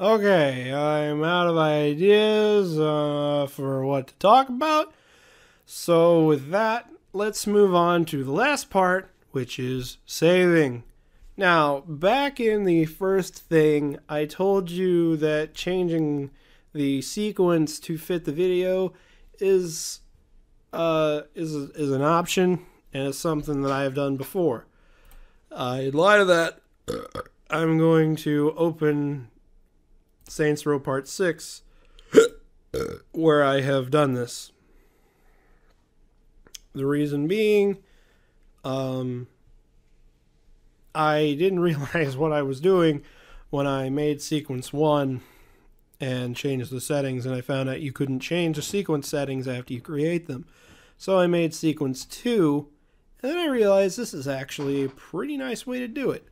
Okay, I'm out of ideas for what to talk about. So, with that, let's move on to the last part, which is saving. Now, back in the first thing, I told you that changing the sequence to fit the video is an option, and it's something that I have done before. In light of that, I'm going to open Saints Row Part 6, where I have done this. The reason being, I didn't realize what I was doing when I made Sequence 1 and changed the settings, and I found out you couldn't change the sequence settings after you create them. So I made Sequence 2, and then I realized this is actually a pretty nice way to do it,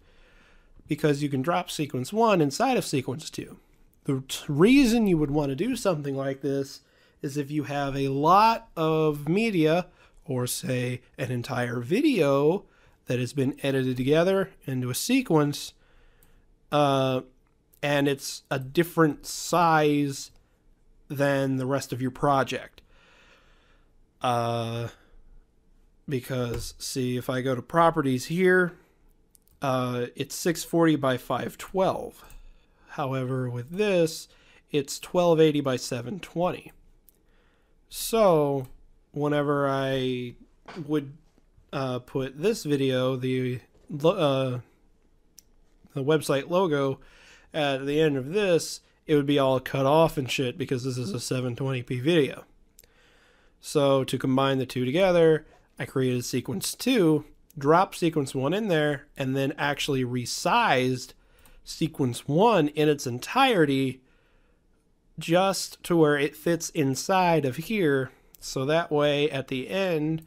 because you can drop Sequence 1 inside of Sequence 2. The reason you would want to do something like this is if you have a lot of media, or say an entire video that has been edited together into a sequence, and it's a different size than the rest of your project. Because, see, if I go to properties here, it's 640 by 512. However, with this, it's 1280 by 720. So, whenever I would put this video, the website logo, at the end of this, it would be all cut off and shit because this is a 720p video. So, to combine the two together, I created Sequence 2, dropped Sequence 1 in there, and then actually resized Sequence 1 in its entirety just to where it fits inside of here, so that way at the end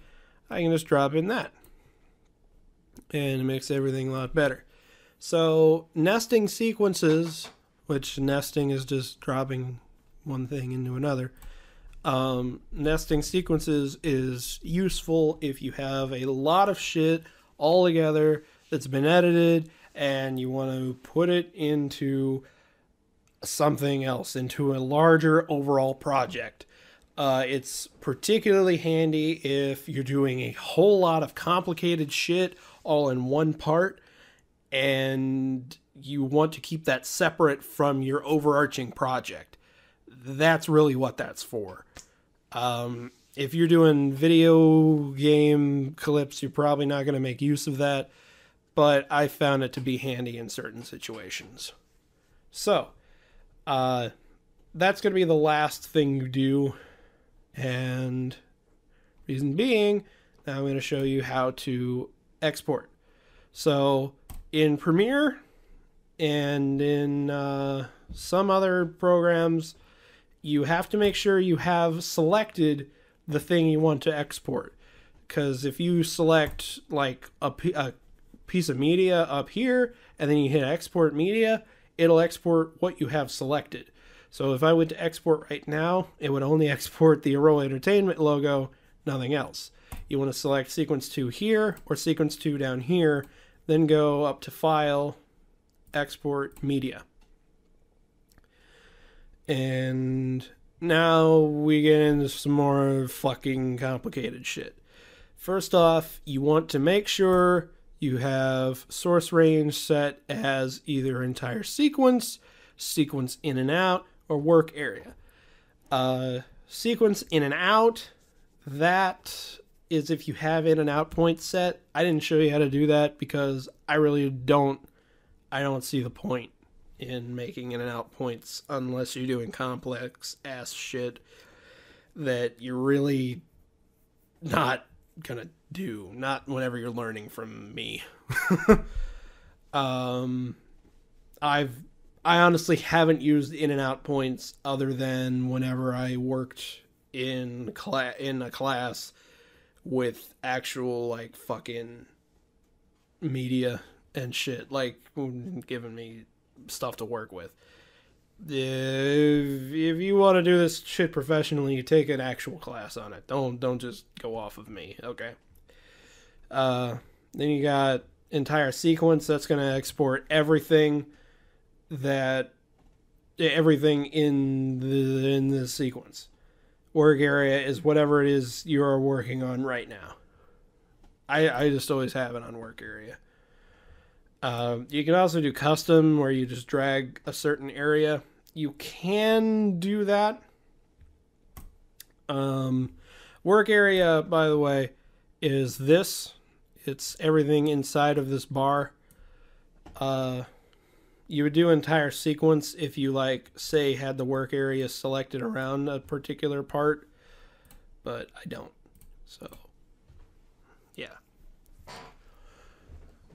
I can just drop in that, and it makes everything a lot better. So nesting sequences, which nesting is just dropping one thing into another, nesting sequences is useful if you have a lot of shit all together that's been edited and you want to put it into something else, into a larger overall project. It's particularly handy if you're doing a whole lot of complicated shit all in one part and you want to keep that separate from your overarching project. That's really what that's for. If you're doing video game clips, you're probably not going to make use of that, but I found it to be handy in certain situations. So, that's going to be the last thing you do, and reason being, now I'm going to show you how to export. So, in Premiere and in some other programs, you have to make sure you have selected the thing you want to export. Because if you select like a piece of media up here and then you hit export media, it'll export what you have selected. So if I went to export right now, it would only export the Aroa Entertainment logo, nothing else. You want to select Sequence 2 here or Sequence 2 down here, then go up to File, Export Media. And now we get into some more fucking complicated shit. First off, you want to make sure you have source range set as either entire sequence, sequence in and out, or work area. Sequence in and out, that is if you have in and out points set. I didn't show you how to do that because I don't see the point in making in and out points unless you're doing complex ass shit that you're really not gonna do, not whenever you're learning from me. I honestly haven't used in and out points other than whenever I worked in a class with actual like fucking media and shit, like giving me stuff to work with. If you want to do this shit professionally, you take an actual class on it. Don't just go off of me, okay? Then you got entire sequence. That's going to export everything that everything in the sequence. Work area is whatever it is you are working on right now. I just always have it on work area. You can also do custom where you just drag a certain area. You can do that. Work area, by the way, is this. It's everything inside of this bar. You would do entire sequence if you, like, say, had the work area selected around a particular part, but I don't. So, yeah.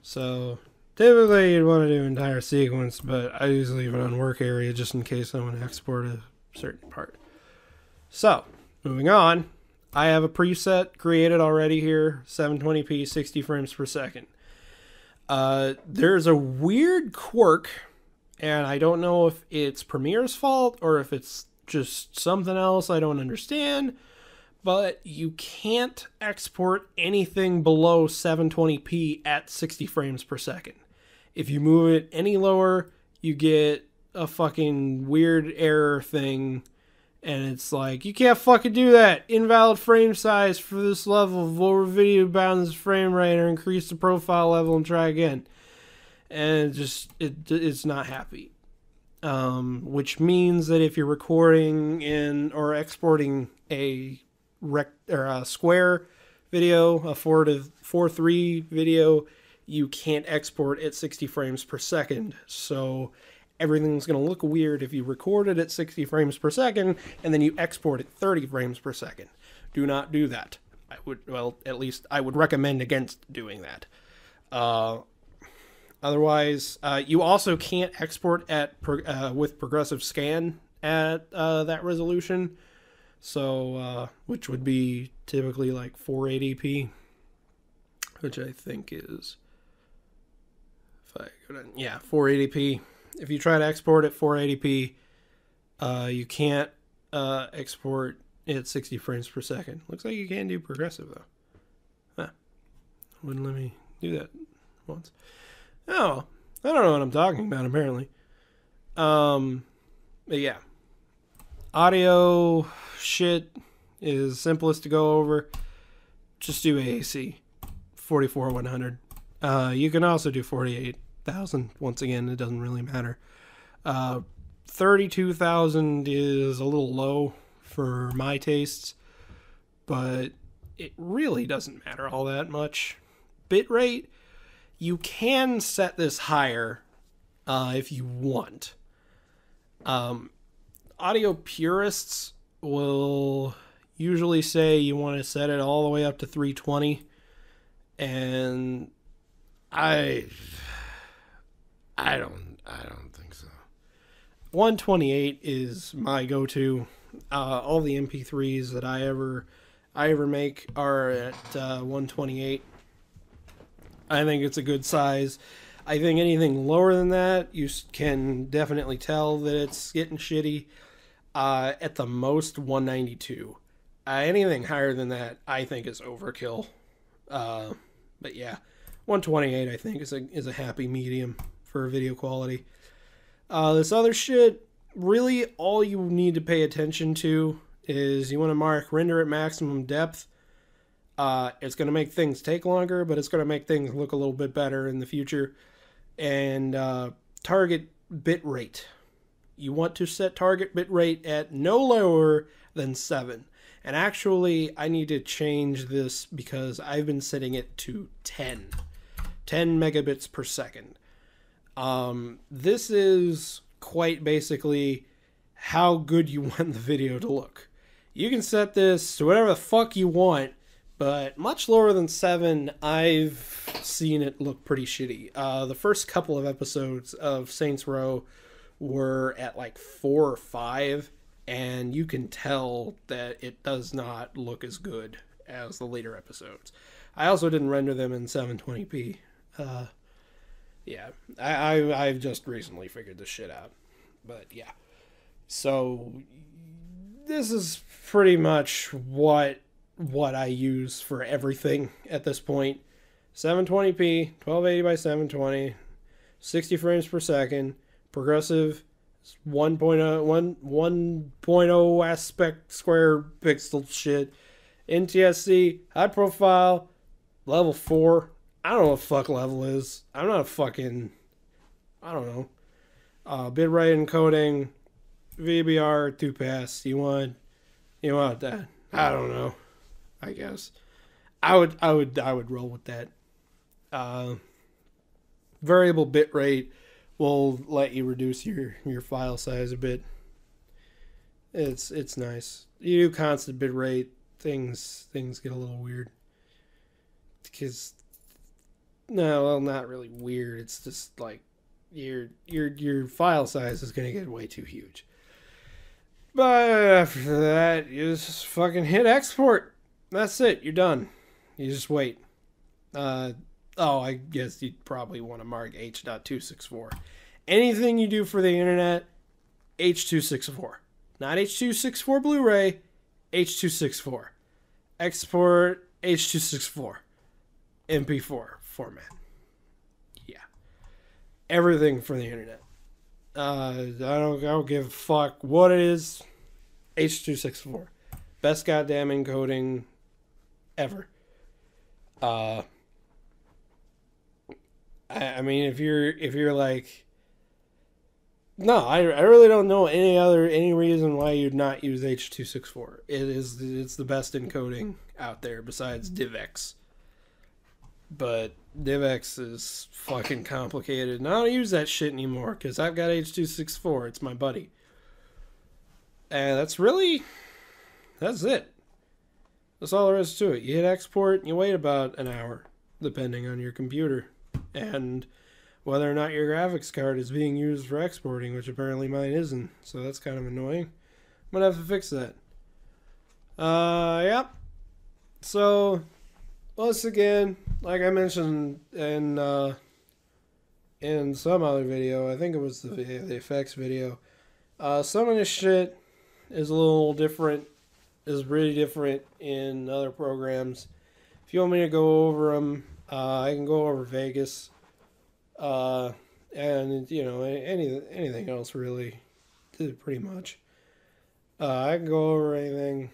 So, typically you'd want to do entire sequence, but I usually leave it on work area just in case I want to export a certain part. So, moving on, I have a preset created already here, 720p, 60 frames per second. There's a weird quirk, and I don't know if it's Premiere's fault or if it's just something else I don't understand, but you can't export anything below 720p at 60 frames per second. If you move it any lower, you get a fucking weird error thing, and it's like, you can't fucking do that. Invalid frame size for this level. Lower video bounds frame rate or increase the profile level and try again. And it's not happy. Which means that if you're recording in or exporting a square video, a 4:3 video, you can't export at 60 frames per second. So everything's going to look weird if you record it at 60 frames per second and then you export at 30 frames per second. Do not do that. At least I would recommend against doing that. Otherwise, you also can't export at with progressive scan at that resolution. So, which would be typically like 480p, which I think is, if I go down, yeah, 480p. If you try to export at 480p, you can't export at 60 frames per second. Looks like you can do progressive, though. Huh. Wouldn't let me do that once. Oh, I don't know what I'm talking about, apparently. But yeah. Audio shit is simplest to go over. Just do AAC. 44,100. You can also do 48,000. Once again, it doesn't really matter. 32,000 is a little low for my tastes, but it really doesn't matter all that much. Bitrate, you can set this higher if you want. Audio purists will usually say you want to set it all the way up to 320, and I don't think so. 128 is my go-to. All the MP3s that I ever make are at 128. I think it's a good size. I think anything lower than that, you can definitely tell that it's getting shitty. At the most, 192. Anything higher than that, I think, is overkill. But yeah, 128, I think, is a happy medium for video quality. This other shit, really all you need to pay attention to is you want to mark render at maximum depth. It's going to make things take longer, but it's going to make things look a little bit better in the future. And target bit rate. You want to set target bit rate at no lower than 7. And actually, I need to change this because I've been setting it to 10. 10 megabits per second. This is quite basically how good you want the video to look. You can set this to whatever the fuck you want, but much lower than 7, I've seen it look pretty shitty. The first couple of episodes of Saints Row were at like 4 or 5, and you can tell that it does not look as good as the later episodes. I also didn't render them in 720p. Yeah, I've just recently figured this shit out. But yeah, so this is pretty much what I use for everything at this point. 720p, 1280 by 720, 60 frames per second, progressive 1.0 aspect square pixel shit. NTSC, high profile, level 4. I don't know what fuck level is. I'm not a fucking, I don't know. Bitrate encoding, VBR 2-pass. You want that? I don't know. I guess I would roll with that. Variable bitrate will let you reduce your file size a bit. It's nice. You do constant bitrate, things get a little weird. Because no, well, not really weird. It's just like your file size is gonna get way too huge. But after that, you just fucking hit export. That's it. You're done. You just wait. I guess you'd probably want to mark H.264. Anything you do for the internet, H.264. Not H.264 Blu-ray, H.264. Export H.264. MP4 format. Yeah. Everything for the internet. I don't give a fuck what it is. H.264. Best goddamn encoding ever. I mean, if you're like, no, I really don't know any reason why you'd not use H.264. It's the best encoding out there besides DivX. But DivX is fucking complicated, and I don't use that shit anymore because I've got H.264. It's my buddy, and that's it. That's all there is to it. You hit export, and you wait about an hour, depending on your computer and whether or not your graphics card is being used for exporting, which apparently mine isn't. So that's kind of annoying. I'm gonna have to fix that. Yep. So once again, like I mentioned in some other video, I think it was the effects video. Some of this shit is a little different. Is really different in other programs. If you want me to go over them, I can go over Vegas, and anything else really, pretty much. I can go over anything.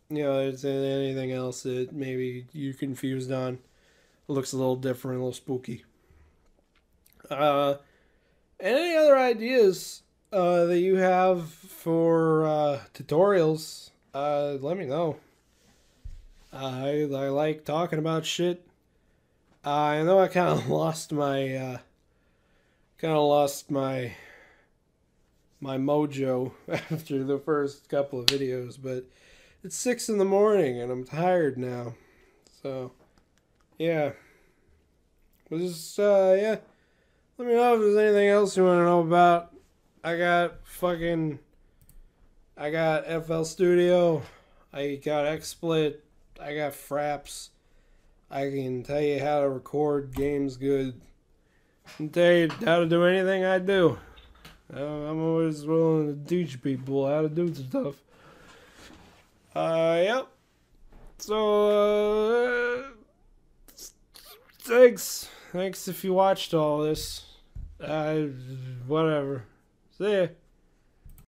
It's anything else that maybe you're confused on. It looks a little different, a little spooky. And any other ideas that you have for tutorials? Let me know. I like talking about shit. I know I kind of lost my mojo after the first couple of videos, but it's 6 in the morning and I'm tired now. So, yeah. Just yeah. Let me know if there's anything else you want to know about. I got FL Studio, I got XSplit, I got Fraps. I can tell you how to record games good. I can tell you how to do anything I do. I'm always willing to teach people how to do stuff. Yep. So, thanks. Thanks if you watched all this. Whatever. See ya.